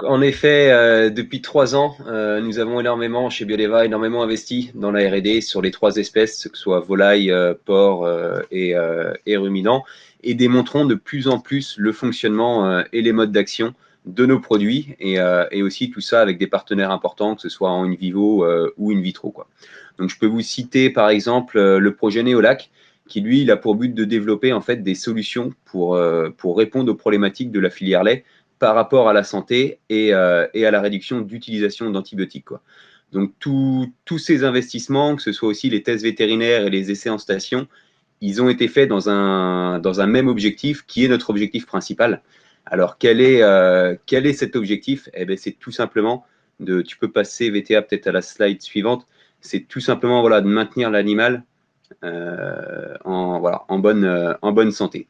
En effet, depuis 3 ans, nous avons énormément, chez Biodeva, énormément investi dans la R&D sur les 3 espèces, que ce soit volaille, porc et ruminants, et démontrons de plus en plus le fonctionnement et les modes d'action de nos produits, et aussi tout ça avec des partenaires importants, que ce soit en in vivo ou in vitro, quoi. Donc, je peux vous citer par exemple le projet Néolac, qui lui, il a pour but de développer en fait des solutions pour répondre aux problématiques de la filière lait par rapport à la santé et à la réduction d'utilisation d'antibiotiques, quoi. Donc, tous ces investissements, que ce soit aussi les tests vétérinaires et les essais en station, ils ont été faits dans un même objectif qui est notre objectif principal. Alors, quel est cet objectif? Eh bien, c'est tout simplement tu peux passer VTA peut-être à la slide suivante, c'est tout simplement voilà, de maintenir l'animal en bonne santé.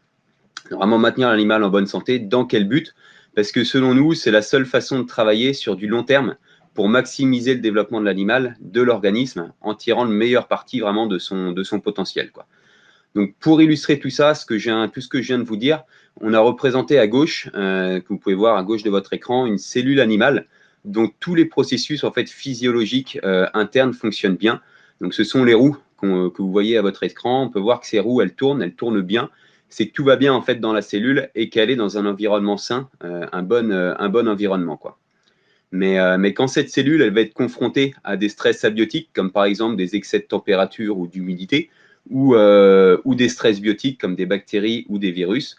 Vraiment maintenir l'animal en bonne santé. Dans quel but? Parce que selon nous, c'est la seule façon de travailler sur du long terme pour maximiser le développement de l'animal, de l'organisme, en tirant le meilleur parti vraiment de son potentiel, quoi. Donc, pour illustrer tout ça, tout ce que je viens de vous dire, on a représenté à gauche, que vous pouvez voir à gauche de votre écran, une cellule animale dont tous les processus en fait physiologiques internes fonctionnent bien. Donc, ce sont les roues que vous voyez à votre écran. On peut voir que ces roues, elles tournent bien. C'est que tout va bien en fait dans la cellule et qu'elle est dans un environnement sain, un bon environnement, quoi. Mais quand cette cellule, elle va être confrontée à des stress abiotiques, comme par exemple des excès de température ou d'humidité, ou des stress biotiques comme des bactéries ou des virus,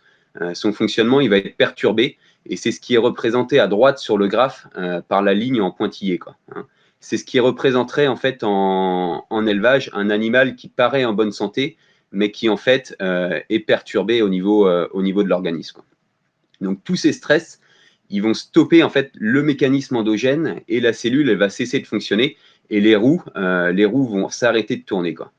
son fonctionnement il va être perturbé. Et c'est ce qui est représenté à droite sur le graphe par la ligne en pointillé, quoi, hein. C'est ce qui représenterait en fait en élevage un animal qui paraît en bonne santé, mais qui en fait est perturbé au niveau de l'organisme, quoi. Donc tous ces stress, ils vont stopper en fait le mécanisme endogène et la cellule, elle va cesser de fonctionner et les roues vont s'arrêter de tourner, quoi.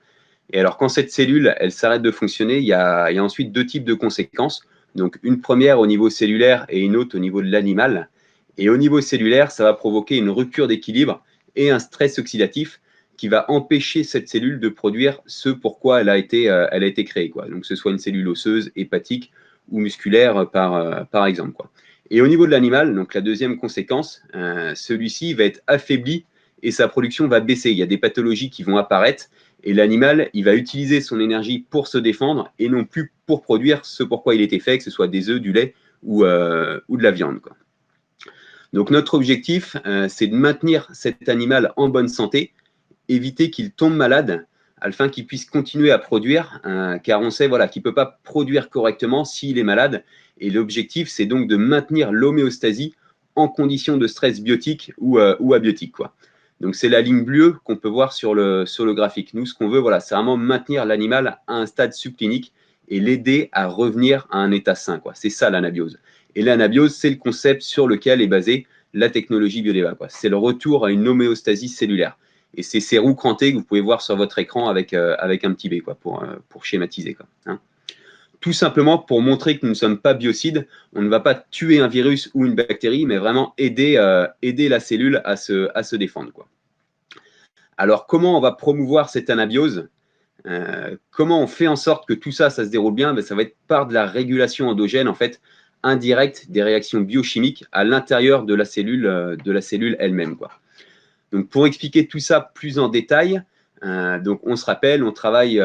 Et alors, quand cette cellule, elle s'arrête de fonctionner, il y a ensuite 2 types de conséquences. Donc, une première au niveau cellulaire et une autre au niveau de l'animal. Et au niveau cellulaire, ça va provoquer une rupture d'équilibre et un stress oxydatif qui va empêcher cette cellule de produire ce pourquoi elle a été créée, quoi. Donc, que ce soit une cellule osseuse, hépatique ou musculaire, par exemple, quoi. Et au niveau de l'animal, donc la deuxième conséquence, celui-ci va être affaibli et sa production va baisser. Il y a des pathologies qui vont apparaître et l'animal, il va utiliser son énergie pour se défendre et non plus pour produire ce pourquoi il était fait, que ce soit des œufs, du lait ou de la viande, quoi. Donc notre objectif, c'est de maintenir cet animal en bonne santé, éviter qu'il tombe malade, afin qu'il puisse continuer à produire, car on sait voilà, qu'il ne peut pas produire correctement s'il est malade. Et l'objectif, c'est donc de maintenir l'homéostasie en conditions de stress biotique ou abiotique, quoi. Donc c'est la ligne bleue qu'on peut voir sur le graphique. Nous, ce qu'on veut, voilà, c'est vraiment maintenir l'animal à un stade subclinique et l'aider à revenir à un état sain, quoi. C'est ça l'anabiose. Et l'anabiose, c'est le concept sur lequel est basée la technologie Biodeva, quoi. C'est le retour à une homéostasie cellulaire. Et c'est ces roues crantées que vous pouvez voir sur votre écran avec un petit b, quoi, pour schématiser, quoi, hein. Tout simplement pour montrer que nous ne sommes pas biocides, on ne va pas tuer un virus ou une bactérie, mais vraiment aider la cellule à se défendre, quoi. Alors, comment on va promouvoir cette anabiose? Comment on fait en sorte que tout ça, ça se déroule bien? Ben, ça va être par de la régulation endogène, en fait, indirecte des réactions biochimiques à l'intérieur de la cellule elle-même, quoi. Donc, pour expliquer tout ça plus en détail, donc on se rappelle, on travaille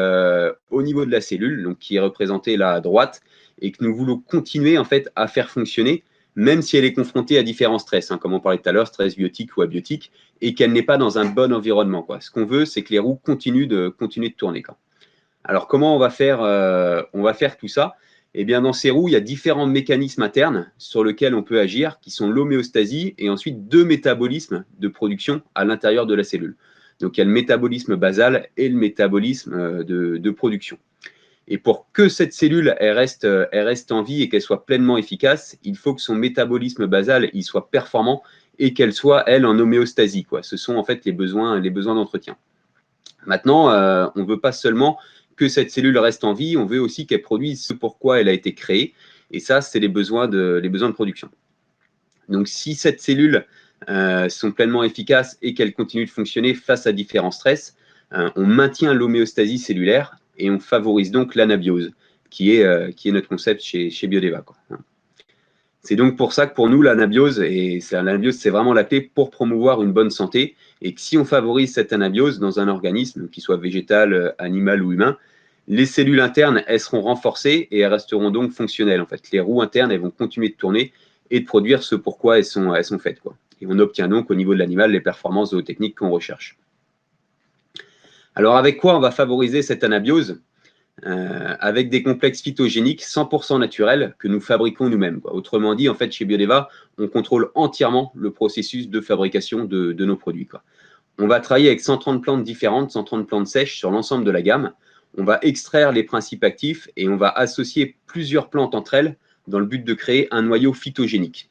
au niveau de la cellule, donc qui est représentée là à droite, et que nous voulons continuer en fait à faire fonctionner, même si elle est confrontée à différents stress, hein, comme on parlait tout à l'heure, stress biotique ou abiotique, et qu'elle n'est pas dans un bon environnement, quoi. Ce qu'on veut, c'est que les roues continuent de tourner, quoi. Alors, comment on va faire tout ça? Eh bien, dans ces roues, il y a différents mécanismes internes sur lesquels on peut agir, qui sont l'homéostasie et ensuite 2 métabolismes de production à l'intérieur de la cellule. Donc, il y a le métabolisme basal et le métabolisme de production. Et pour que cette cellule elle reste en vie et qu'elle soit pleinement efficace, il faut que son métabolisme basal il soit performant et qu'elle soit, elle, en homéostasie, quoi. Ce sont en fait les besoins d'entretien. Maintenant, on ne veut pas seulement que cette cellule reste en vie, on veut aussi qu'elle produise ce pourquoi elle a été créée. Et ça, c'est les besoins de production. Donc, si cette cellule sont pleinement efficaces et qu'elle continue de fonctionner face à différents stress, on maintient l'homéostasie cellulaire et on favorise donc l'anabiose, qui est notre concept chez Biodeva, quoi. C'est donc pour ça que pour nous, l'anabiose, l'anabiose, c'est vraiment la clé pour promouvoir une bonne santé. Et que si on favorise cette anabiose dans un organisme, qu'il soit végétal, animal ou humain, les cellules internes, elles seront renforcées et elles resteront donc fonctionnelles. En fait, les roues internes, elles vont continuer de tourner et de produire ce pourquoi elles sont faites, quoi. Et on obtient donc au niveau de l'animal les performances zootechniques qu'on recherche. Alors avec quoi on va favoriser cette anabiose? Avec des complexes phytogéniques 100% naturels que nous fabriquons nous-mêmes. Autrement dit, en fait, chez Biodeva, on contrôle entièrement le processus de fabrication de nos produits, quoi. On va travailler avec 130 plantes différentes, 130 plantes sèches sur l'ensemble de la gamme. On va extraire les principes actifs et on va associer plusieurs plantes entre elles dans le but de créer un noyau phytogénique.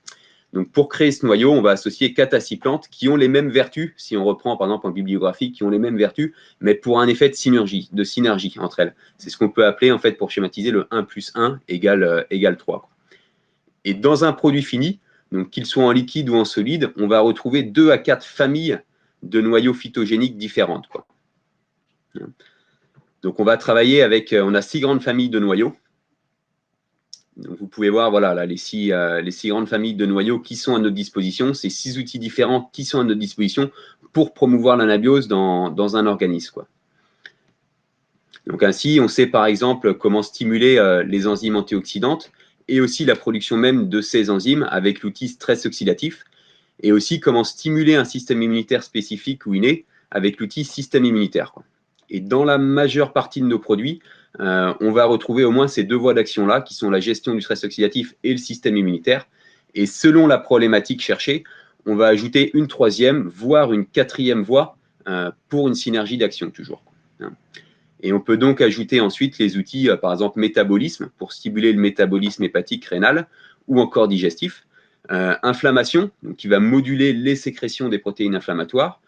Donc, pour créer ce noyau, on va associer 4 à 6 plantes qui ont les mêmes vertus, si on reprend par exemple en bibliographie, qui ont les mêmes vertus, mais pour un effet de synergie entre elles. C'est ce qu'on peut appeler, en fait, pour schématiser, le 1 plus 1 égale 3. Et dans un produit fini, donc qu'il soit en liquide ou en solide, on va retrouver 2 à 4 familles de noyaux phytogéniques différentes, quoi. Donc, on va travailler avec, on a 6 grandes familles de noyaux. Donc vous pouvez voir, voilà, là, les six grandes familles de noyaux qui sont à notre disposition, ces 6 outils différents qui sont à notre disposition pour promouvoir l'anabiose dans un organisme, quoi. Donc ainsi, on sait par exemple comment stimuler les enzymes antioxydantes et aussi la production même de ces enzymes avec l'outil stress oxydatif, et aussi comment stimuler un système immunitaire spécifique ou inné avec l'outil système immunitaire, quoi. Et dans la majeure partie de nos produits, on va retrouver au moins ces 2 voies d'action-là, qui sont la gestion du stress oxydatif et le système immunitaire. Et selon la problématique cherchée, on va ajouter une 3e, voire une 4e voie pour une synergie d'action, toujours. Et on peut donc ajouter ensuite les outils, par exemple, métabolisme, pour stimuler le métabolisme hépatique rénal, ou encore digestif. Inflammation, donc qui va moduler les sécrétions des protéines inflammatoires.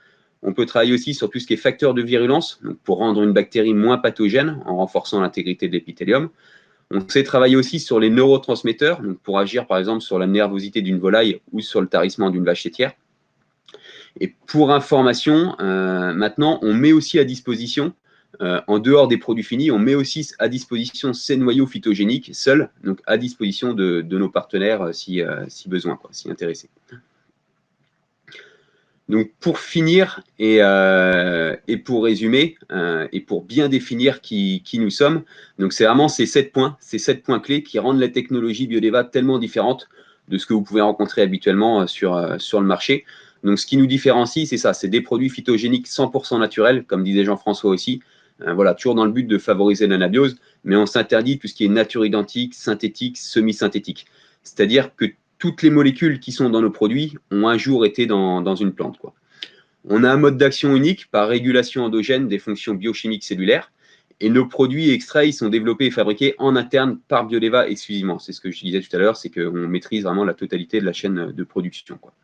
On peut travailler aussi sur tout ce qui est facteur de virulence, donc pour rendre une bactérie moins pathogène en renforçant l'intégrité de l'épithélium. On sait travailler aussi sur les neurotransmetteurs, donc pour agir par exemple sur la nervosité d'une volaille ou sur le tarissement d'une vache laitière. Et pour information, maintenant, on met aussi à disposition, en dehors des produits finis, on met aussi à disposition ces noyaux phytogéniques seuls, donc à disposition de nos partenaires si besoin, quoi, si intéressés. Donc pour finir et pour résumer et pour bien définir qui nous sommes, donc c'est vraiment ces 7 points clés qui rendent la technologie Biodeva tellement différente de ce que vous pouvez rencontrer habituellement sur le marché. Donc ce qui nous différencie, c'est ça, c'est des produits phytogéniques 100% naturels, comme disait Jean-François aussi. Voilà, toujours dans le but de favoriser l'anabiose, mais on s'interdit tout ce qui est nature identique, synthétique, semi-synthétique. C'est-à-dire que toutes les molécules qui sont dans nos produits ont un jour été dans une plante, quoi. On a un mode d'action unique par régulation endogène des fonctions biochimiques cellulaires. Et nos produits extraits, ils sont développés et fabriqués en interne par Biodeva exclusivement. C'est ce que je disais tout à l'heure, c'est qu'on maîtrise vraiment la totalité de la chaîne de production, quoi.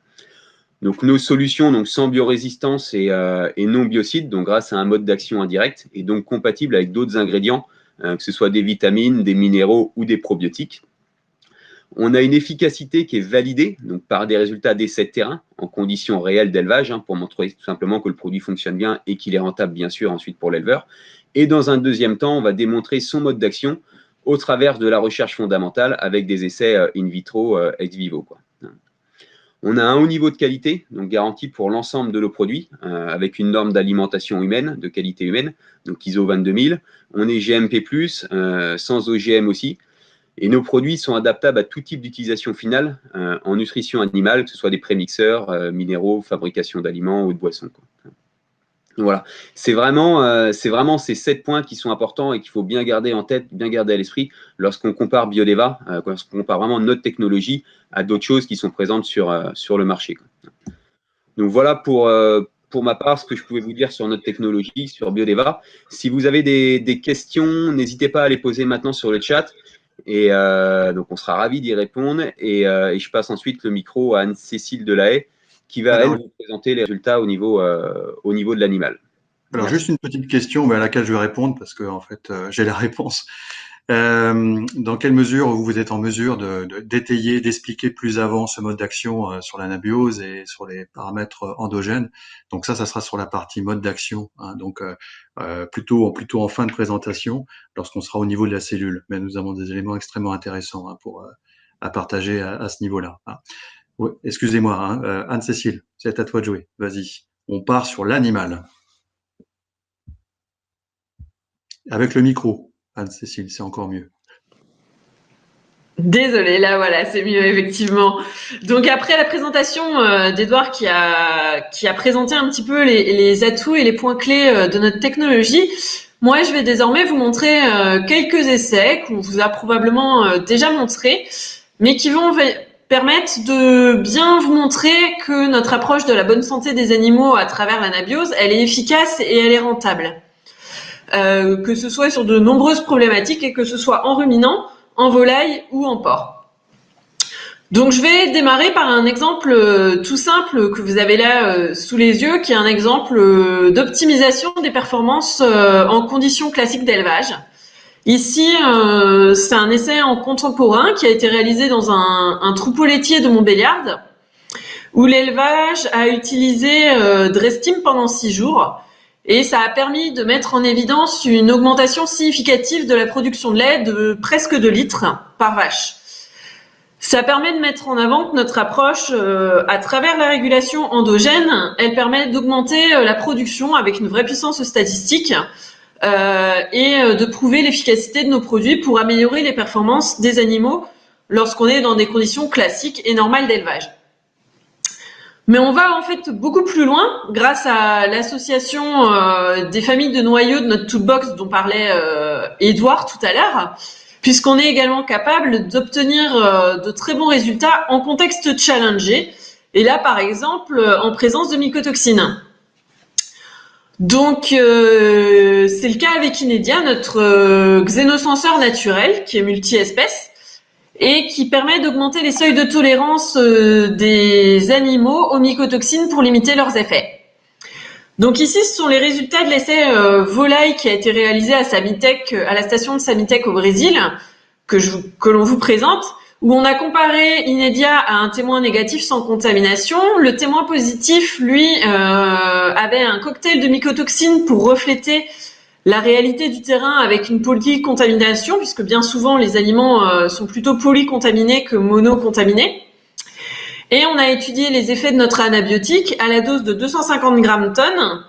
Donc nos solutions, donc sans biorésistance et non biocides, donc grâce à un mode d'action indirect, et donc compatible avec d'autres ingrédients, que ce soit des vitamines, des minéraux ou des probiotiques. On a une efficacité qui est validée donc par des résultats d'essais de terrain en conditions réelles d'élevage, pour montrer tout simplement que le produit fonctionne bien et qu'il est rentable, bien sûr, ensuite pour l'éleveur. Et dans un deuxième temps, on va démontrer son mode d'action au travers de la recherche fondamentale avec des essais in vitro, ex vivo, quoi. On a un haut niveau de qualité, donc garanti pour l'ensemble de nos produits, avec une norme d'alimentation humaine, de qualité humaine, donc ISO 22000. On est GMP+, sans OGM aussi. Et nos produits sont adaptables à tout type d'utilisation finale en nutrition animale, que ce soit des prémixeurs, minéraux, fabrication d'aliments ou de boissons, quoi. Voilà, c'est vraiment ces 7 points qui sont importants et qu'il faut bien garder en tête, bien garder à l'esprit lorsqu'on compare Biodeva, lorsqu'on compare vraiment notre technologie à d'autres choses qui sont présentes sur le marché, quoi. Donc voilà pour ma part ce que je pouvais vous dire sur notre technologie, sur Biodeva. Si vous avez des questions, n'hésitez pas à les poser maintenant sur le chat. Et donc, on sera ravis d'y répondre. Et je passe ensuite le micro à Anne-Cécile Delahaye, qui va, elle, vous présenter les résultats au niveau de l'animal. Alors, Merci. juste une petite question à laquelle je vais répondre parce que, en fait, j'ai la réponse. Dans quelle mesure vous êtes en mesure d'étayer, d'expliquer plus avant ce mode d'action sur l'anabiose et sur les paramètres endogènes? Donc ça sera sur la partie mode d'action, hein, donc plutôt en fin de présentation, lorsqu'on sera au niveau de la cellule. Mais nous avons des éléments extrêmement intéressants, hein, à partager à ce niveau-là. Ouais, excusez-moi, hein, Anne-Cécile, c'est à toi de jouer. Vas-y, on part sur l'animal. Avec le micro, Anne-Cécile, c'est encore mieux. Désolée, là voilà, c'est mieux effectivement. Donc après la présentation d'Edouard qui a présenté un petit peu les atouts et les points clés de notre technologie, moi je vais désormais vous montrer quelques essais qu'on vous a probablement déjà montrés, mais qui vont permettre de bien vous montrer que notre approche de la bonne santé des animaux à travers l'anabiose, elle est efficace et elle est rentable. Que ce soit sur de nombreuses problématiques et que ce soit en ruminant, en volaille ou en porc. Donc je vais démarrer par un exemple tout simple que vous avez là sous les yeux, qui est un exemple d'optimisation des performances en conditions classiques d'élevage. Ici, c'est un essai en contemporain qui a été réalisé dans un troupeau laitier de Montbéliard, où l'élevage a utilisé Drestim pendant 6 jours. Et ça a permis de mettre en évidence une augmentation significative de la production de lait de presque 2 litres par vache. Ça permet de mettre en avant que notre approche, à travers la régulation endogène, elle permet d'augmenter la production avec une vraie puissance statistique et de prouver l'efficacité de nos produits pour améliorer les performances des animaux lorsqu'on est dans des conditions classiques et normales d'élevage. Mais on va en fait beaucoup plus loin grâce à l'association des familles de noyaux de notre toolbox dont parlait Edouard tout à l'heure, puisqu'on est également capable d'obtenir de très bons résultats en contexte challengé, et là par exemple en présence de mycotoxines. Donc c'est le cas avec Inédia, notre xénosenseur naturel qui est multi-espèces, et qui permet d'augmenter les seuils de tolérance des animaux aux mycotoxines pour limiter leurs effets. Donc ici, ce sont les résultats de l'essai volaille qui a été réalisé à Samitech, à la station de Samitech au Brésil, que l'on vous présente, où on a comparé Inédia à un témoin négatif sans contamination. Le témoin positif, lui, avait un cocktail de mycotoxines pour refléter la réalité du terrain avec une polycontamination, puisque bien souvent les aliments sont plutôt polycontaminés que monocontaminés. Et on a étudié les effets de notre anabiotique à la dose de 250 grammes tonnes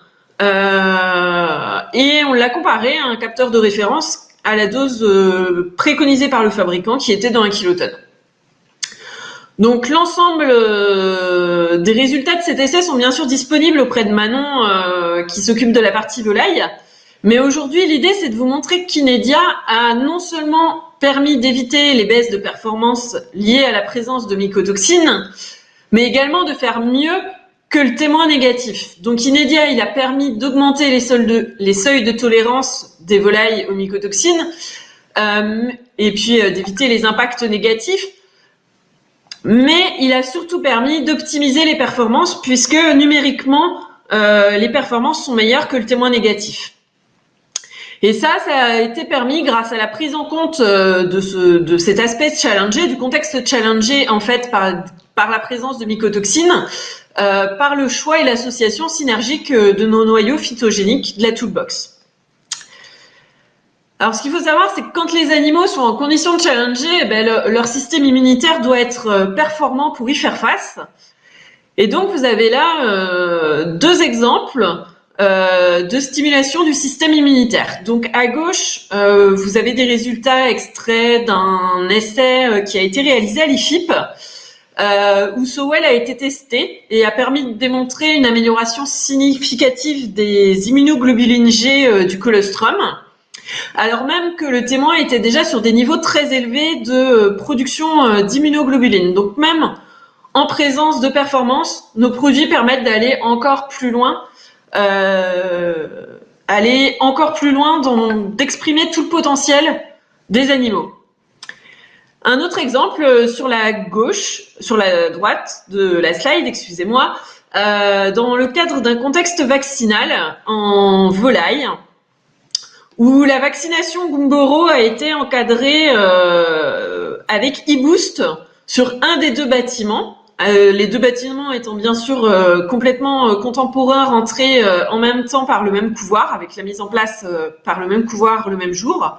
et on l'a comparé à un capteur de référence à la dose préconisée par le fabricant qui était dans 1 kilotonne. Donc l'ensemble des résultats de cet essai sont bien sûr disponibles auprès de Manon qui s'occupe de la partie volaille. Mais aujourd'hui, l'idée, c'est de vous montrer qu'Inédia a non seulement permis d'éviter les baisses de performance liées à la présence de mycotoxines, mais également de faire mieux que le témoin négatif. Donc Inédia, il a permis d'augmenter les seuils de tolérance des volailles aux mycotoxines, et puis d'éviter les impacts négatifs. Mais il a surtout permis d'optimiser les performances, puisque numériquement, les performances sont meilleures que le témoin négatif. Et ça a été permis grâce à la prise en compte de cet aspect challengé, du contexte challengé en fait par la présence de mycotoxines, par le choix et l'association synergique de nos noyaux phytogéniques de la toolbox. Alors ce qu'il faut savoir, c'est que quand les animaux sont en condition de challenger, leur système immunitaire doit être performant pour y faire face. Et donc vous avez là 2 exemples de stimulation du système immunitaire. Donc à gauche, vous avez des résultats extraits d'un essai qui a été réalisé à l'IFIP, où Sowell a été testé et a permis de démontrer une amélioration significative des immunoglobulines G du colostrum, alors même que le témoin était déjà sur des niveaux très élevés de production d'immunoglobulines. Donc même en présence de performance, nos produits permettent d'aller encore plus loin, d'exprimer tout le potentiel des animaux. Un autre exemple sur la droite de la slide, excusez-moi, dans le cadre d'un contexte vaccinal en volaille, où la vaccination Gumboro a été encadrée avec e-boost sur un des 2 bâtiments. Les 2 bâtiments étant bien sûr complètement contemporains, rentrés en même temps par le même couvoir, avec la mise en place par le même couvoir le même jour.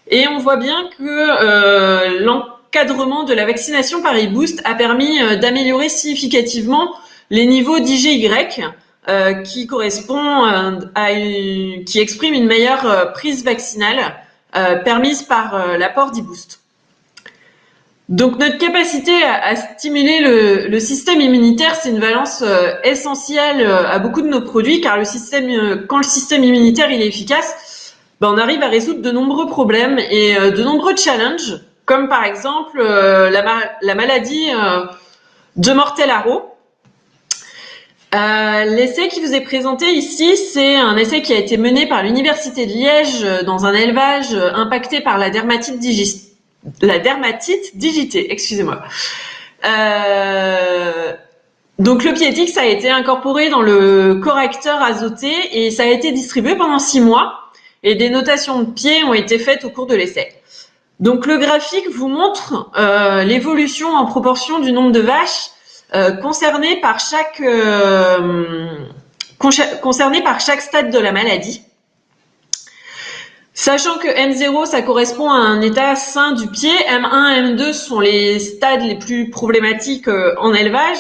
Et on voit bien que l'encadrement de la vaccination par e-Boost a permis d'améliorer significativement les niveaux d'IgY qui qui expriment une meilleure prise vaccinale permise par l'apport d'e-Boost. Donc notre capacité à stimuler le système immunitaire, c'est une valence essentielle à beaucoup de nos produits, car quand le système immunitaire il est efficace, on arrive à résoudre de nombreux problèmes et de nombreux challenges, comme par exemple la maladie de Mortellaro. L'essai qui vous est présenté ici, c'est un essai qui a été mené par l'Université de Liège dans un élevage impacté par la dermatite digitée, excusez-moi. Donc le Pietix a été incorporé dans le correcteur azoté et ça a été distribué pendant 6 mois et des notations de pieds ont été faites au cours de l'essai. Donc le graphique vous montre l'évolution en proportion du nombre de vaches concernées par chaque stade de la maladie. Sachant que M0, ça correspond à un état sain du pied, M1, M2 sont les stades les plus problématiques en élevage,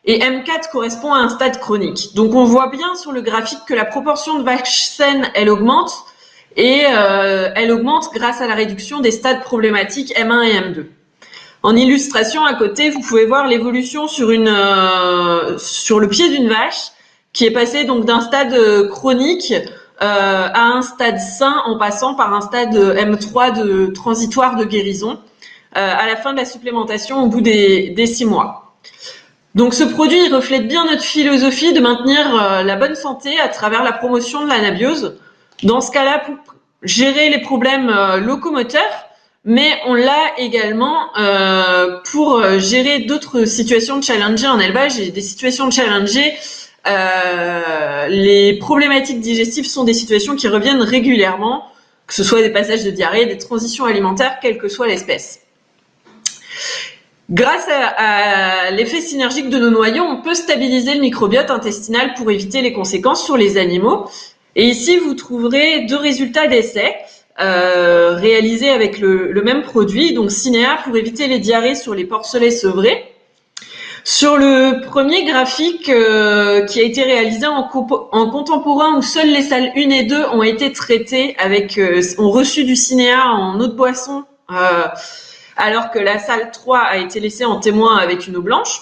et M4 correspond à un stade chronique. Donc on voit bien sur le graphique que la proportion de vaches saines, elle augmente, et elle augmente grâce à la réduction des stades problématiques M1 et M2. En illustration, à côté, vous pouvez voir l'évolution sur le pied d'une vache, qui est passé donc d'un stade chronique à un stade sain en passant par un stade M3 de transitoire de guérison à la fin de la supplémentation au bout des 6 mois. Donc ce produit il reflète bien notre philosophie de maintenir la bonne santé à travers la promotion de l'anabiose. Dans ce cas-là, pour gérer les problèmes locomoteurs, mais on l'a également pour gérer d'autres situations challengées en élevage et des situations challengées. Les problématiques digestives sont des situations qui reviennent régulièrement, que ce soit des passages de diarrhée, des transitions alimentaires, quelle que soit l'espèce. Grâce à l'effet synergique de nos noyaux, on peut stabiliser le microbiote intestinal pour éviter les conséquences sur les animaux. Et ici, vous trouverez 2 résultats d'essais réalisés avec le même produit, donc Cinéa pour éviter les diarrhées sur les porcelets sevrés. Sur le premier graphique qui a été réalisé en contemporain où seules les salles 1 et 2 ont été traitées ont reçu du cinéa en eau de boisson alors que la salle 3 a été laissée en témoin avec une eau blanche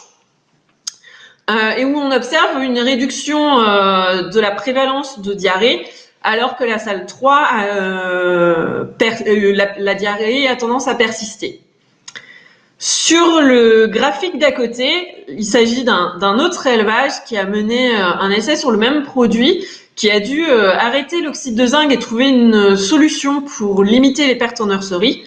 et où on observe une réduction de la prévalence de diarrhée alors que la salle 3 la diarrhée a tendance à persister. Sur le graphique d'à côté, il s'agit d'un autre élevage qui a mené un essai sur le même produit, qui a dû arrêter l'oxyde de zinc et trouver une solution pour limiter les pertes en nurserie.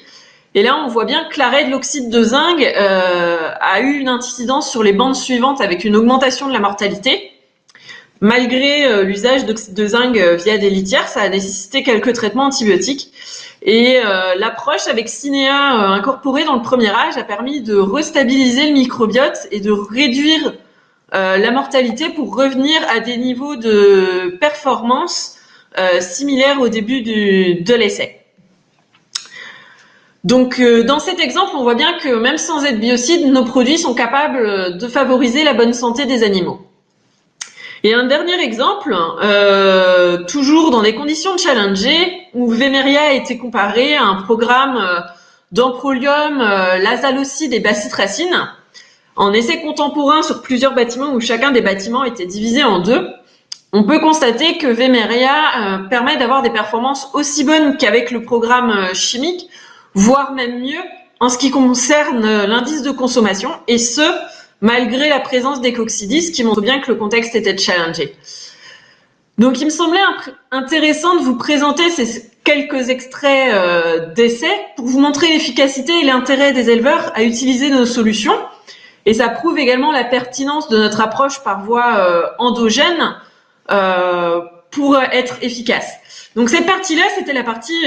Et là, on voit bien que l'arrêt de l'oxyde de zinc a eu une incidence sur les bandes suivantes avec une augmentation de la mortalité. Malgré l'usage d'oxyde de zinc via des litières, ça a nécessité quelques traitements antibiotiques. Et l'approche avec Cinéa incorporée dans le premier âge a permis de restabiliser le microbiote et de réduire la mortalité pour revenir à des niveaux de performance similaires au début de l'essai. Donc dans cet exemple, on voit bien que même sans être biocide, nos produits sont capables de favoriser la bonne santé des animaux. Et un dernier exemple, toujours dans des conditions challengées, où Vemeria a été comparé à un programme d'Amprolium, l'azalocide et bacitracine, en essai contemporain sur plusieurs bâtiments où chacun des bâtiments était divisé en 2. On peut constater que Vemeria permet d'avoir des performances aussi bonnes qu'avec le programme chimique, voire même mieux en ce qui concerne l'indice de consommation, et ce, malgré la présence des coccidis, qui montre bien que le contexte était challengé. Donc il me semblait intéressant de vous présenter ces quelques extraits d'essais pour vous montrer l'efficacité et l'intérêt des éleveurs à utiliser nos solutions. Et ça prouve également la pertinence de notre approche par voie endogène pour être efficace. Donc cette partie-là, c'était la partie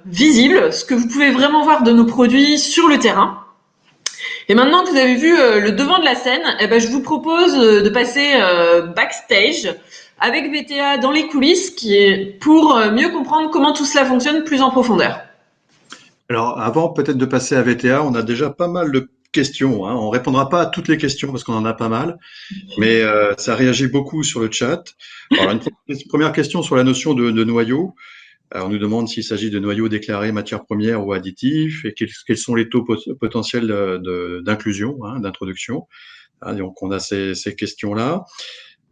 visible, ce que vous pouvez vraiment voir de nos produits sur le terrain. Et maintenant que vous avez vu le devant de la scène, je vous propose de passer backstage avec VTA dans les coulisses pour mieux comprendre comment tout cela fonctionne plus en profondeur. Alors, avant peut-être de passer à VTA, on a déjà pas mal de questions, hein. On répondra pas à toutes les questions parce qu'on en a pas mal, mais ça réagit beaucoup sur le chat. Alors, une première question sur la notion de noyau. Alors, on nous demande s'il s'agit de noyaux déclarés matières premières ou additifs et quels sont les taux potentiels d'inclusion, hein, d'introduction. Hein, donc, on a ces questions-là.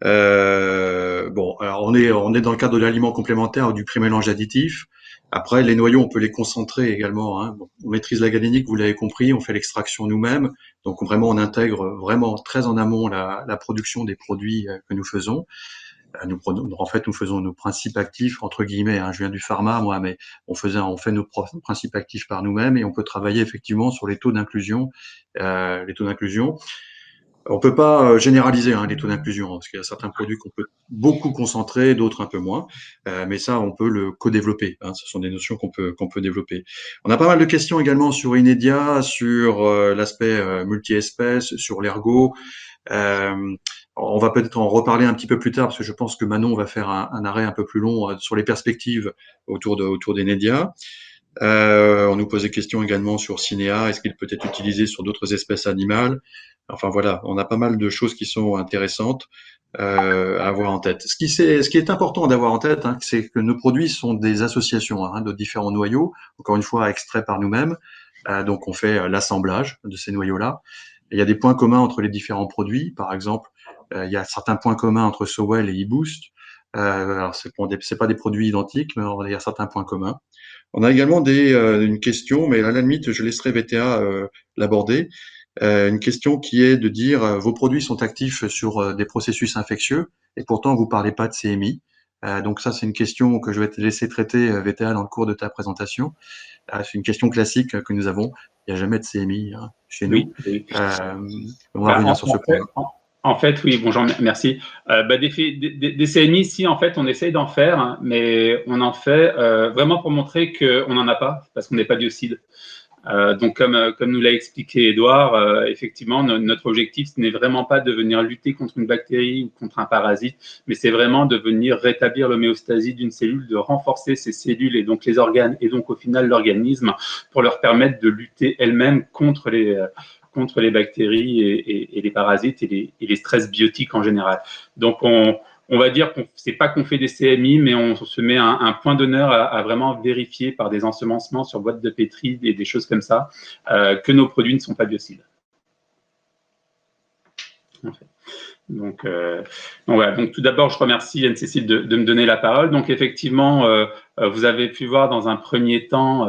Bon, alors on est dans le cadre de l'aliment complémentaire ou du pré-mélange additif. Après, les noyaux, on peut les concentrer également, hein. Bon, on maîtrise la galénique, vous l'avez compris, on fait l'extraction nous-mêmes. Donc vraiment, on intègre vraiment très en amont la production des produits que nous faisons. En fait, nous faisons nos principes actifs entre guillemets, hein. Je viens du pharma, moi, mais on fait nos principes actifs par nous-mêmes et on peut travailler effectivement sur les taux d'inclusion. Les taux d'inclusion. On peut pas généraliser, hein, les taux d'inclusion, parce qu'il y a certains produits qu'on peut beaucoup concentrer, d'autres un peu moins. Mais ça, on peut le co-développer, hein. Ce sont des notions qu'on peut développer. On a pas mal de questions également sur Inedia, sur l'aspect multi-espèces, sur l'ergot. On va peut-être en reparler un petit peu plus tard, parce que je pense que Manon va faire un arrêt un peu plus long sur les perspectives autour d'Inedia. On nous pose des questions également sur Cinéa. Est-ce qu'il peut être utilisé sur d'autres espèces animales? Enfin voilà, on a pas mal de choses qui sont intéressantes à avoir en tête. Ce qui est important d'avoir en tête, hein, c'est que nos produits sont des associations, hein, de différents noyaux, encore une fois extraits par nous-mêmes. Donc on fait l'assemblage de ces noyaux-là. Il y a des points communs entre les différents produits. Par exemple, il y a certains points communs entre Sowell et eBoost. Alors c'est pas des produits identiques, mais il y a certains points communs. On a également une question, mais à la limite, je laisserai VTA l'aborder. Une question qui est de dire vos produits sont actifs sur des processus infectieux et pourtant vous parlez pas de CMI. Donc ça, c'est une question que je vais te laisser traiter, VTA, dans le cours de ta présentation. C'est une question classique que nous avons. Il n'y a jamais de CMI, hein, chez nous. Oui. On va revenir sur ce point. En fait, oui, bonjour, merci. Des CMI, si, en fait, on essaye d'en faire, hein, mais on en fait vraiment pour montrer qu'on n'en a pas, parce qu'on n'est pas biocide. Donc, comme nous l'a expliqué Edouard, effectivement, notre objectif, ce n'est vraiment pas de venir lutter contre une bactérie ou contre un parasite, mais c'est vraiment de venir rétablir l'homéostasie d'une cellule, de renforcer ces cellules et donc les organes, et donc au final l'organisme, pour leur permettre de lutter elles-mêmes contre les bactéries et les parasites et les stress biotiques en général. Donc, on va dire c'est pas qu'on fait des CMI, mais on se met un point d'honneur à vraiment vérifier par des ensemencements sur boîte de pétri et des choses comme ça que nos produits ne sont pas biocides. En fait. Donc voilà. Donc tout d'abord, je remercie Anne-Cécile de me donner la parole. Donc effectivement, vous avez pu voir dans un premier temps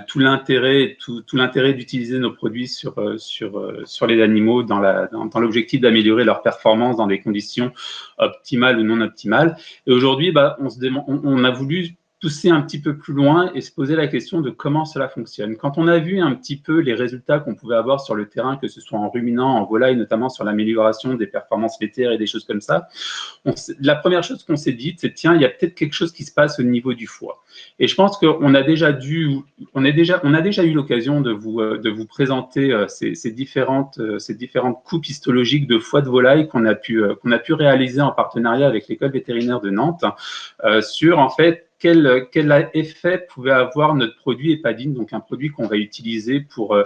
tout l'intérêt d'utiliser nos produits sur les animaux dans l'objectif d'améliorer leur performance dans des conditions optimales ou non optimales. Et aujourd'hui, on a voulu pousser un petit peu plus loin et se poser la question de comment cela fonctionne. Quand on a vu un petit peu les résultats qu'on pouvait avoir sur le terrain, que ce soit en ruminant, en volaille, notamment sur l'amélioration des performances laitières et des choses comme ça, la première chose qu'on s'est dit, c'est tiens, il y a peut-être quelque chose qui se passe au niveau du foie. Et je pense qu'on a déjà eu l'occasion de vous présenter ces différentes coupes histologiques de foie de volaille qu'on a pu réaliser en partenariat avec l'école vétérinaire de Nantes sur en fait quel effet pouvait avoir notre produit Epadine, donc un produit qu'on va utiliser pour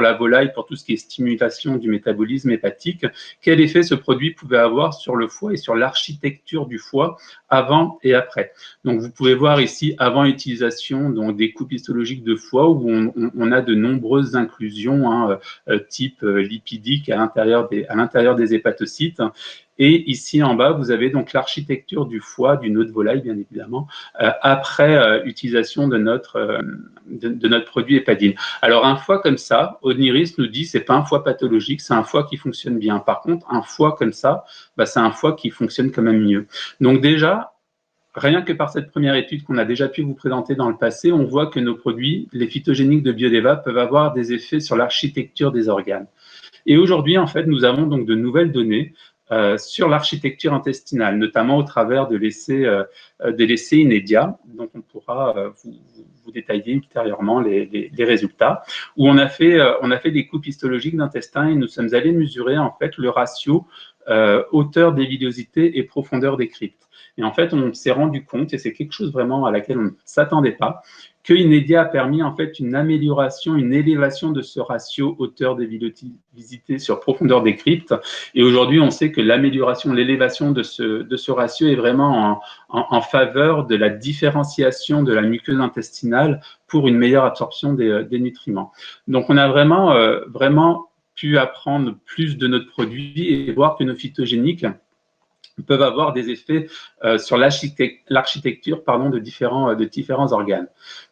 la volaille, pour tout ce qui est stimulation du métabolisme hépatique, quel effet ce produit pouvait avoir sur le foie et sur l'architecture du foie avant et après. Donc vous pouvez voir ici, avant utilisation, donc des coupes histologiques de foie où on a de nombreuses inclusions type lipidique à l'intérieur des hépatocytes. Et ici en bas, vous avez donc l'architecture du foie d'une eau de volaille, bien évidemment, après utilisation de notre produit Epadine. Alors un foie comme ça, Oniris nous dit c'est pas un foie pathologique, c'est un foie qui fonctionne bien. Par contre, un foie comme ça, c'est un foie qui fonctionne quand même mieux. Donc déjà, rien que par cette première étude qu'on a déjà pu vous présenter dans le passé, on voit que nos produits, les phytogéniques de Biodeva, peuvent avoir des effets sur l'architecture des organes. Et aujourd'hui, en fait, nous avons donc de nouvelles données sur l'architecture intestinale, notamment au travers de l'essai Inedia, dont on pourra vous détailler ultérieurement les résultats, où on a fait des coupes histologiques d'intestin et nous sommes allés mesurer en fait le ratio hauteur des villosités et profondeur des cryptes. Et en fait, on s'est rendu compte, et c'est quelque chose vraiment à laquelle on ne s'attendait pas, que Inédia a permis en fait une amélioration, une élévation de ce ratio hauteur des visités sur profondeur des cryptes. Et aujourd'hui, on sait que l'amélioration, l'élévation de ce ratio est vraiment en faveur de la différenciation de la muqueuse intestinale pour une meilleure absorption des nutriments. Donc, on a vraiment pu apprendre plus de notre produit et voir que nos phytogéniques peuvent avoir des effets sur l'architecture de différents organes.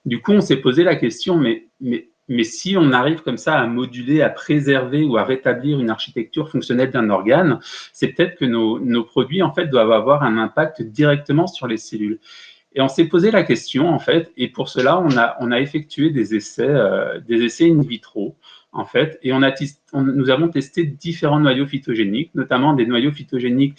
Du coup, on s'est posé la question, mais si on arrive comme ça à moduler, à préserver ou à rétablir une architecture fonctionnelle d'un organe, c'est peut-être que nos produits en fait doivent avoir un impact directement sur les cellules. Et on s'est posé la question en fait, et pour cela on a effectué des essais in vitro en fait, et nous avons testé différents noyaux phytogéniques, notamment des noyaux phytogéniques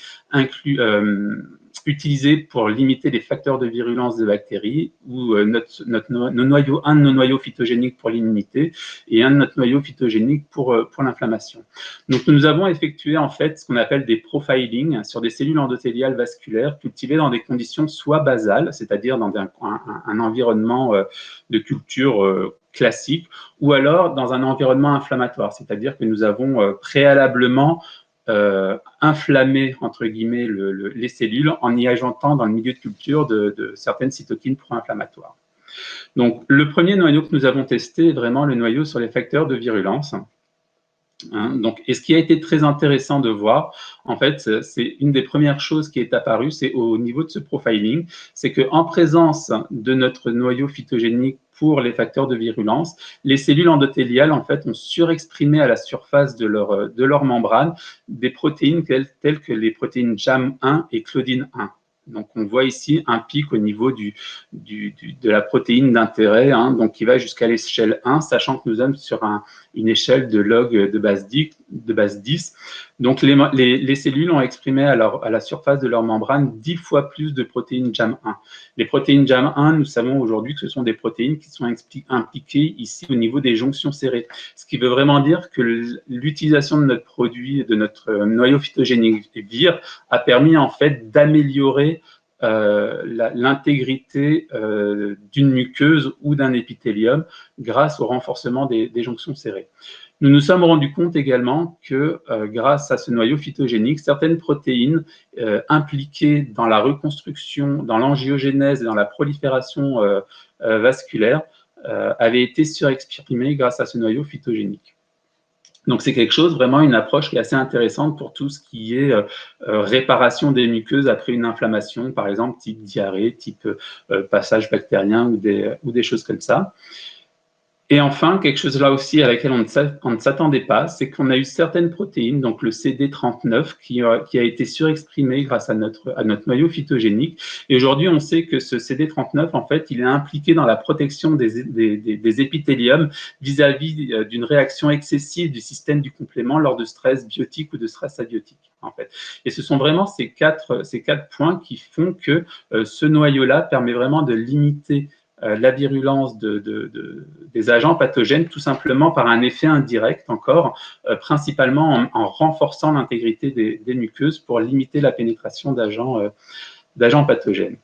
utilisés pour limiter les facteurs de virulence de bactéries, ou un de nos noyaux phytogéniques pour l'immunité et un de notre noyau phytogénique pour l'inflammation. Donc nous avons effectué en fait ce qu'on appelle des profilings sur des cellules endothéliales vasculaires cultivées dans des conditions soit basales, c'est-à-dire dans un environnement de culture classique, ou alors dans un environnement inflammatoire, c'est-à-dire que nous avons préalablement inflammé, entre guillemets, les cellules en y ajoutant dans le milieu de culture de certaines cytokines pro-inflammatoires. Donc, le premier noyau que nous avons testé est vraiment le noyau sur les facteurs de virulence. Donc, et ce qui a été très intéressant de voir, en fait, c'est une des premières choses qui est apparue, c'est au niveau de ce profiling, c'est qu'en présence de notre noyau phytogénique pour les facteurs de virulence, les cellules endothéliales, en fait, ont surexprimé à la surface de leur membrane des protéines telles que les protéines JAM1 et Claudine 1. Donc, on voit ici un pic au niveau de la protéine d'intérêt, donc qui va jusqu'à l'échelle 1, sachant que nous sommes sur une échelle de log de base 10. Donc, les cellules ont exprimé à la surface de leur membrane 10 fois plus de protéines JAM1. Les protéines JAM1, nous savons aujourd'hui que ce sont des protéines qui sont impliquées ici au niveau des jonctions serrées, ce qui veut vraiment dire que l'utilisation de notre produit, de notre noyau phytogénique VIR, a permis en fait d'améliorer l'intégrité d'une muqueuse ou d'un épithélium grâce au renforcement des jonctions serrées. Nous nous sommes rendus compte également que grâce à ce noyau phytogénique, certaines protéines impliquées dans la reconstruction, dans l'angiogénèse et dans la prolifération vasculaire avaient été surexprimées grâce à ce noyau phytogénique. Donc, c'est quelque chose, vraiment une approche qui est assez intéressante pour tout ce qui est réparation des muqueuses après une inflammation, par exemple, type diarrhée, type passage bactérien ou des choses comme ça. Et enfin, quelque chose là aussi à laquelle on ne s'attendait pas, c'est qu'on a eu certaines protéines, donc le CD39, qui a été surexprimé grâce à notre noyau phytogénique. Et aujourd'hui, on sait que ce CD39, en fait, il est impliqué dans la protection des épithéliums vis-à-vis d'une réaction excessive du système du complément lors de stress biotique ou de stress abiotique, en fait. Et ce sont vraiment ces quatre points qui font que ce noyau-là permet vraiment de limiter la virulence des agents pathogènes, tout simplement par un effet indirect encore, principalement en renforçant l'intégrité des muqueuses pour limiter la pénétration d'agents pathogènes.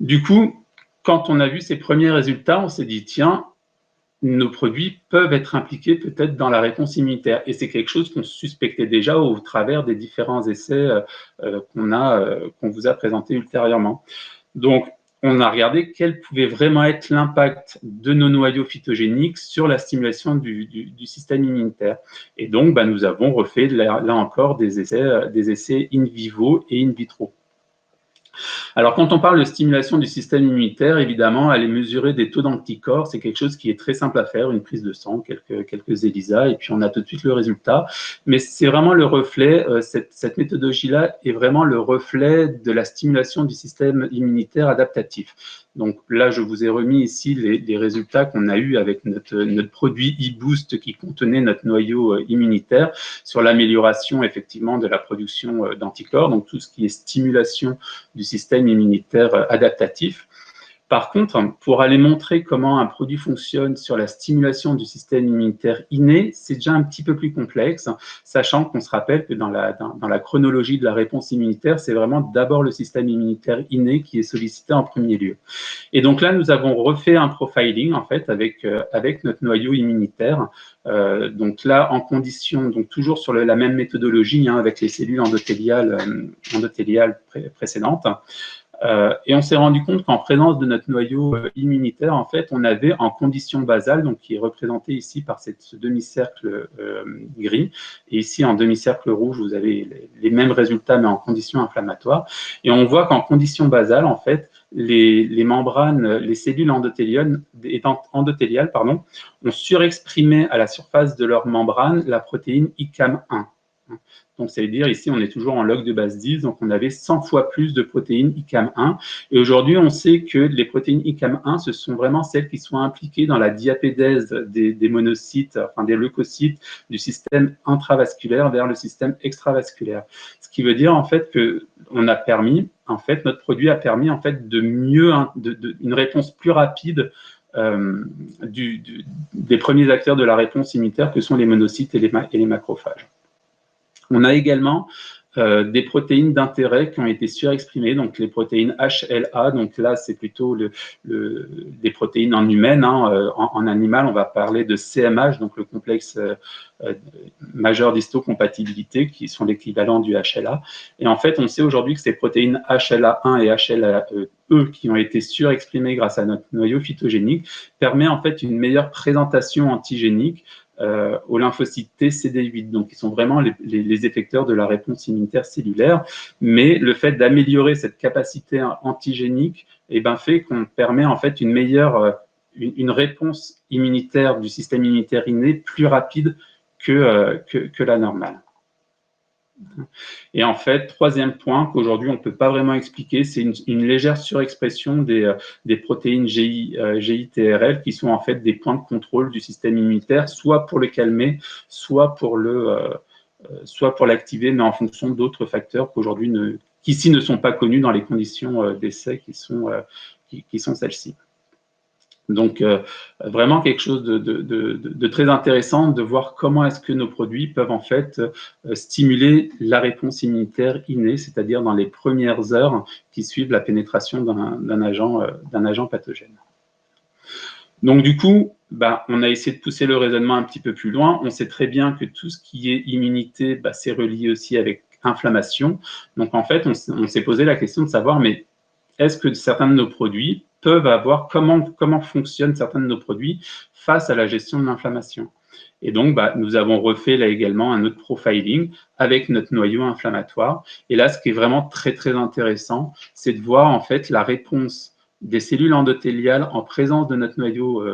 Du coup, quand on a vu ces premiers résultats, on s'est dit, tiens, nos produits peuvent être impliqués peut-être dans la réponse immunitaire. Et c'est quelque chose qu'on suspectait déjà au travers des différents essais qu'on vous a présentés ultérieurement. Donc, on a regardé quel pouvait vraiment être l'impact de nos noyaux phytogéniques sur la stimulation du système immunitaire. Et donc, nous avons refait là encore des essais in vivo et in vitro. Alors, quand on parle de stimulation du système immunitaire, évidemment, aller mesurer des taux d'anticorps, c'est quelque chose qui est très simple à faire, une prise de sang, quelques ELISA, et puis on a tout de suite le résultat. Mais c'est vraiment le reflet, cette méthodologie-là est vraiment le reflet de la stimulation du système immunitaire adaptatif. Donc là, je vous ai remis ici les résultats qu'on a eus avec notre produit e-Boost qui contenait notre noyau immunitaire sur l'amélioration effectivement de la production d'anticorps, donc tout ce qui est stimulation du système immunitaire adaptatif. Par contre, pour aller montrer comment un produit fonctionne sur la stimulation du système immunitaire inné, c'est déjà un petit peu plus complexe, sachant qu'on se rappelle que dans la chronologie de la réponse immunitaire, c'est vraiment d'abord le système immunitaire inné qui est sollicité en premier lieu. Et donc là, nous avons refait un profiling en fait avec notre noyau immunitaire. Donc là, en condition, donc toujours sur la même méthodologie avec les cellules endothéliales précédentes. Et on s'est rendu compte qu'en présence de notre noyau immunitaire, en fait, on avait en condition basale, donc qui est représenté ici par ce demi-cercle gris, et ici en demi-cercle rouge, vous avez les mêmes résultats, mais en condition inflammatoire. Et on voit qu'en condition basale, en fait, les membranes, les cellules endothéliales, ont surexprimé à la surface de leur membrane la protéine ICAM1. Donc, ça veut dire, ici, on est toujours en log de base 10, donc on avait 100 fois plus de protéines ICAM1. Et aujourd'hui, on sait que les protéines ICAM1, ce sont vraiment celles qui sont impliquées dans la diapédèse des monocytes, enfin des leucocytes, du système intravasculaire vers le système extravasculaire. Ce qui veut dire, en fait, que notre produit a permis, en fait, une réponse plus rapide des premiers acteurs de la réponse immunitaire que sont les monocytes et les macrophages. On a également des protéines d'intérêt qui ont été surexprimées, donc les protéines HLA, donc là c'est plutôt des protéines en humaine, en animal on va parler de CMH, donc le complexe majeur d'histocompatibilité qui sont l'équivalent du HLA. Et en fait on sait aujourd'hui que ces protéines HLA1 et HLA-E qui ont été surexprimées grâce à notre noyau phytogénique permet en fait une meilleure présentation antigénique aux lymphocytes T, CD8, donc qui sont vraiment les effecteurs de la réponse immunitaire cellulaire. Mais le fait d'améliorer cette capacité antigénique fait qu'on permet en fait une réponse immunitaire du système immunitaire inné plus rapide que la normale. Et en fait, troisième point qu'aujourd'hui on ne peut pas vraiment expliquer, c'est une légère surexpression des protéines GI-TRL qui sont en fait des points de contrôle du système immunitaire, soit pour le calmer, soit pour l'activer, mais en fonction d'autres facteurs qui ici ne sont pas connus dans les conditions d'essai qui sont celles-ci. Donc, vraiment quelque chose de très intéressant de voir comment est-ce que nos produits peuvent en fait stimuler la réponse immunitaire innée, c'est-à-dire dans les premières heures qui suivent la pénétration d'un agent pathogène. Donc, du coup, on a essayé de pousser le raisonnement un petit peu plus loin. On sait très bien que tout ce qui est immunité, c'est relié aussi avec inflammation. Donc, en fait, on s'est posé la question de savoir, mais est-ce que certains de nos produits peuvent avoir, comment fonctionnent certains de nos produits face à la gestion de l'inflammation. Et donc, nous avons refait là également un autre profiling avec notre noyau inflammatoire. Et là, ce qui est vraiment très, très intéressant, c'est de voir en fait la réponse des cellules endothéliales en présence de notre noyau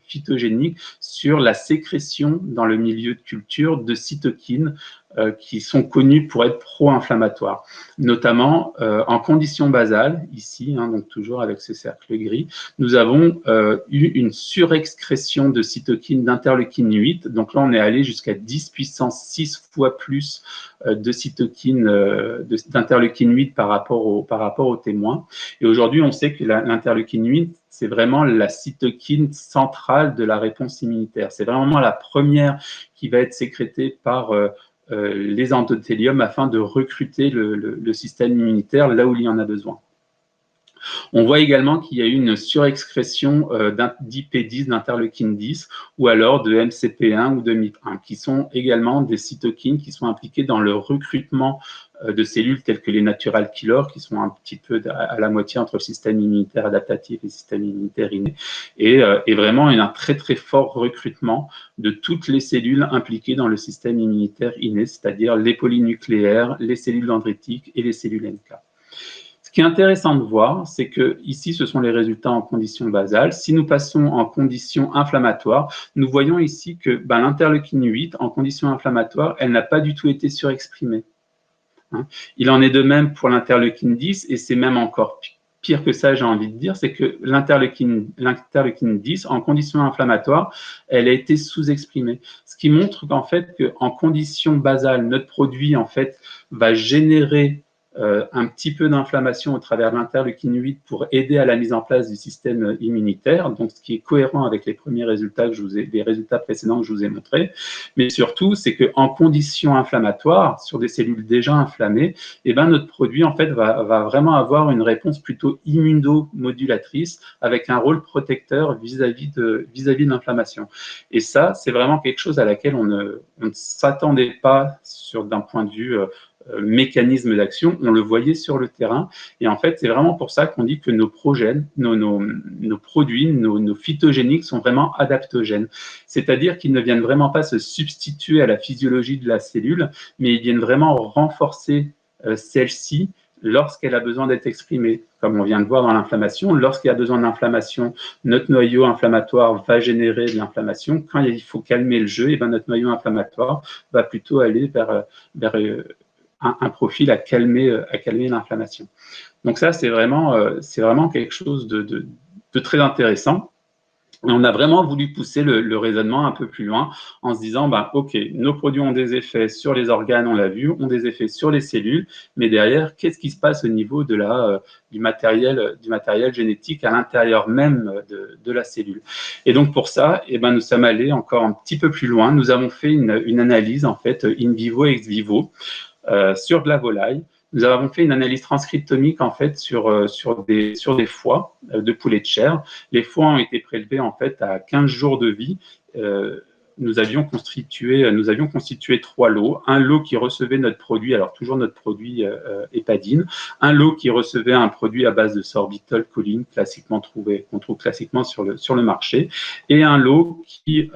phytogénique sur la sécrétion dans le milieu de culture de cytokines qui sont connues pour être pro-inflammatoires, notamment en conditions basales, ici, donc toujours avec ce cercle gris, nous avons eu une surexcrétion de cytokines d'interleukine 8, donc là on est allé jusqu'à 10 puissance 6 fois plus de cytokines d'interleukine 8 par rapport aux témoins. Et aujourd'hui, on sait que l'interleukine 8, c'est vraiment la cytokine centrale de la réponse immunitaire. C'est vraiment la première qui va être sécrétée par les endothéliums afin de recruter le système immunitaire là où il y en a besoin. On voit également qu'il y a eu une surexpression d'IP10, d'interleukine 10, ou alors de MCP1 ou de MIP1, qui sont également des cytokines qui sont impliquées dans le recrutement de cellules telles que les natural killers, qui sont un petit peu à la moitié entre le système immunitaire adaptatif et le système immunitaire inné, et vraiment un très très fort recrutement de toutes les cellules impliquées dans le système immunitaire inné, c'est-à-dire les polynucléaires, les cellules dendritiques et les cellules NK. Ce qui est intéressant de voir, c'est que ici, ce sont les résultats en conditions basales. Si nous passons en conditions inflammatoires, nous voyons ici que l'interleukine 8, en conditions inflammatoires, elle n'a pas du tout été surexprimée. Il en est de même pour l'interleukine 10, et c'est même encore pire que ça, j'ai envie de dire, c'est que l'interleukine 10, en conditions inflammatoires, elle a été sous-exprimée. Ce qui montre qu'en fait, qu'en conditions basales, notre produit, en fait, va générer un petit peu d'inflammation au travers de l'interleukine 8 pour aider à la mise en place du système immunitaire, donc ce qui est cohérent avec les premiers résultats les résultats précédents que je vous ai montrés. Mais surtout, c'est qu'en conditions inflammatoires, sur des cellules déjà inflammées, eh ben, notre produit en fait va vraiment avoir une réponse plutôt immunomodulatrice avec un rôle protecteur vis-à-vis de l'inflammation. Et ça, c'est vraiment quelque chose à laquelle on ne s'attendait pas d'un point de vue mécanisme d'action, on le voyait sur le terrain. Et en fait, c'est vraiment pour ça qu'on dit que nos progènes, nos produits, nos phytogéniques sont vraiment adaptogènes. C'est-à-dire qu'ils ne viennent vraiment pas se substituer à la physiologie de la cellule, mais ils viennent vraiment renforcer celle-ci lorsqu'elle a besoin d'être exprimée. Comme on vient de voir dans l'inflammation, lorsqu'il y a besoin d'inflammation, notre noyau inflammatoire va générer de l'inflammation. Quand il faut calmer le jeu, et ben notre noyau inflammatoire va plutôt aller vers un profil à calmer l'inflammation. Donc ça, c'est vraiment quelque chose de très intéressant. Et on a vraiment voulu pousser le raisonnement un peu plus loin en se disant, OK, nos produits ont des effets sur les organes, on l'a vu, ont des effets sur les cellules, mais derrière, qu'est-ce qui se passe au niveau du matériel génétique à l'intérieur même de la cellule? Et donc pour ça, nous sommes allés encore un petit peu plus loin. Nous avons fait une analyse en fait in vivo et ex vivo sur de la volaille. Nous avons fait une analyse transcriptomique en fait sur des foies de poulet de chair. Les foies ont été prélevés en fait à 15 jours de vie. Nous avions constitué 3 lots. Un lot qui recevait notre produit, alors toujours notre produit Epadine, un lot qui recevait un produit à base de sorbitol choline qu'on trouve classiquement sur le marché, et un lot qui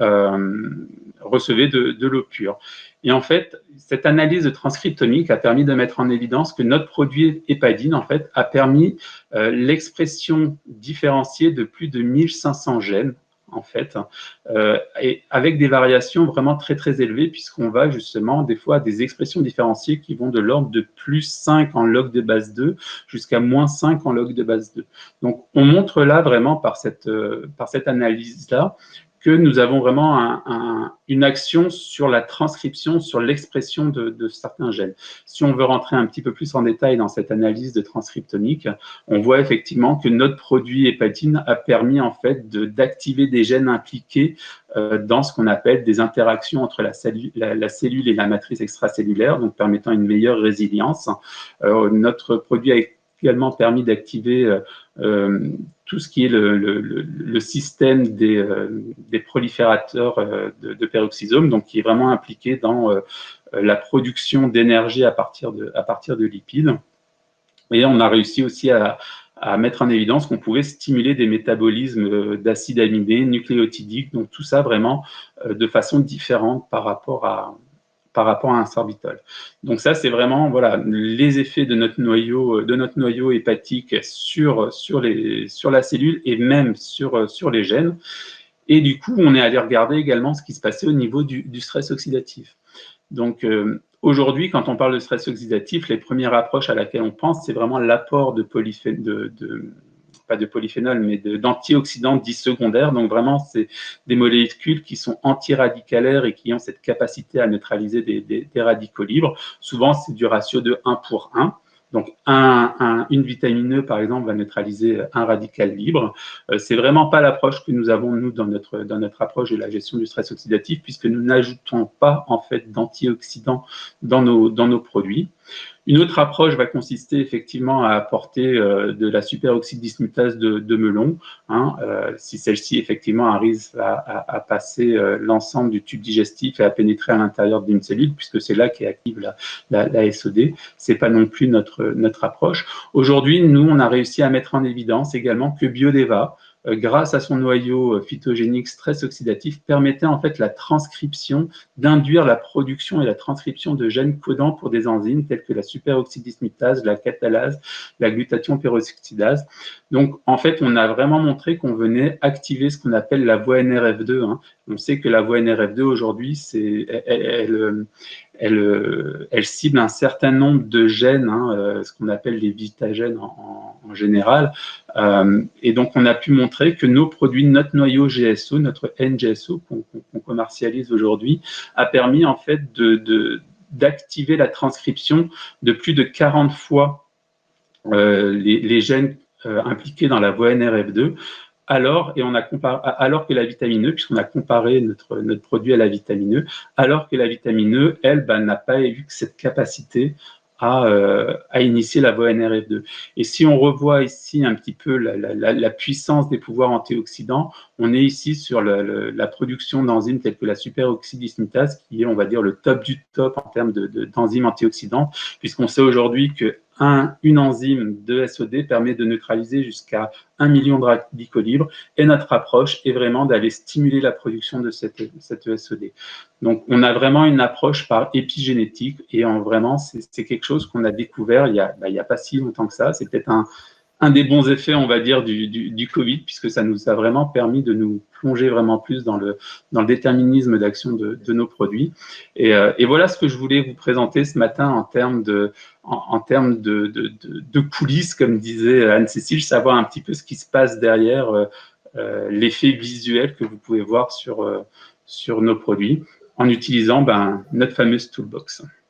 recevait de l'eau pure. Et en fait, cette analyse transcriptomique a permis de mettre en évidence que notre produit Epadine en fait a permis l'expression différenciée de plus de 1500 gènes en fait, et avec des variations vraiment très très élevées, puisqu'on va justement des fois à des expressions différenciées qui vont de l'ordre de plus 5 en log de base 2 jusqu'à moins 5 en log de base 2. Donc on montre là vraiment par cette analyse-là que nous avons vraiment une action sur la transcription, sur l'expression de certains gènes. Si on veut rentrer un petit peu plus en détail dans cette analyse de transcriptomique, on voit effectivement que notre produit Epadine a permis en fait d'activer des gènes impliqués dans ce qu'on appelle des interactions entre la cellule et la matrice extracellulaire, donc permettant une meilleure résilience. Notre produit a également permis d'activer tout ce qui est le système des proliférateurs de peroxysomes, donc qui est vraiment impliqué dans la production d'énergie à partir de lipides. Et on a réussi aussi à mettre en évidence qu'on pouvait stimuler des métabolismes d'acides aminés, nucléotidiques, donc tout ça vraiment de façon différente par rapport à un sorbitol. Donc ça, c'est vraiment les effets de notre noyau hépatique sur la cellule et même sur les gènes. Et du coup, on est allé regarder également ce qui se passait au niveau du stress oxydatif. Donc aujourd'hui, quand on parle de stress oxydatif, les premières approches à laquelle on pense, c'est vraiment l'apport pas de polyphénol, mais d'antioxydants dits secondaires. Donc vraiment, c'est des molécules qui sont antiradicalaires et qui ont cette capacité à neutraliser des radicaux libres. Souvent, c'est du ratio de 1 pour 1. Donc, une vitamine E, par exemple, va neutraliser un radical libre. C'est vraiment pas l'approche que nous avons, nous, dans notre approche de la gestion du stress oxydatif, puisque nous n'ajoutons pas, en fait, d'antioxydants dans nos produits. Une autre approche va consister effectivement à apporter de la superoxydismutase de melon, si celle-ci effectivement arrive à passer l'ensemble du tube digestif et à pénétrer à l'intérieur d'une cellule, puisque c'est là qu'est active la SOD. C'est pas non plus notre approche. Aujourd'hui, nous, on a réussi à mettre en évidence également que Biodeva, grâce à son noyau phytogénique stress oxydatif, permettait en fait la transcription, d'induire la production et la transcription de gènes codants pour des enzymes telles que la superoxydismutase, la catalase, la glutathion peroxydase. Donc en fait, on a vraiment montré qu'on venait activer ce qu'on appelle la voie NRF2. On sait que la voie NRF2 aujourd'hui, elle cible un certain nombre de gènes, ce qu'on appelle les vitagènes en général. Et donc, on a pu montrer que nos produits, notre noyau GSO, notre NGSO qu'on commercialise aujourd'hui, a permis en fait d'activer la transcription de plus de 40 fois les gènes impliqués dans la voie NRF2, alors que la vitamine E, puisqu'on a comparé notre produit à la vitamine E, alors que la vitamine E, elle, n'a pas eu cette capacité à initier la voie NRF2. Et si on revoit ici un petit peu la puissance des pouvoirs antioxydants, on est ici sur la production d'enzymes telles que la superoxydismutase, qui est, on va dire, le top du top en termes d'enzymes antioxydantes, puisqu'on sait aujourd'hui que une enzyme de SOD permet de neutraliser jusqu'à 1 million de radicaux libres, et notre approche est vraiment d'aller stimuler la production de cette SOD. Donc, on a vraiment une approche par épigénétique, et vraiment, c'est quelque chose qu'on a découvert il y a pas si longtemps que ça. C'est peut-être un des bons effets, on va dire, du Covid, puisque ça nous a vraiment permis de nous plonger vraiment plus dans le déterminisme d'action de nos produits. Et voilà ce que je voulais vous présenter ce matin en termes de coulisses, comme disait Anne-Cécile, savoir un petit peu ce qui se passe derrière l'effet visuel que vous pouvez voir sur nos produits en utilisant notre fameuse toolbox.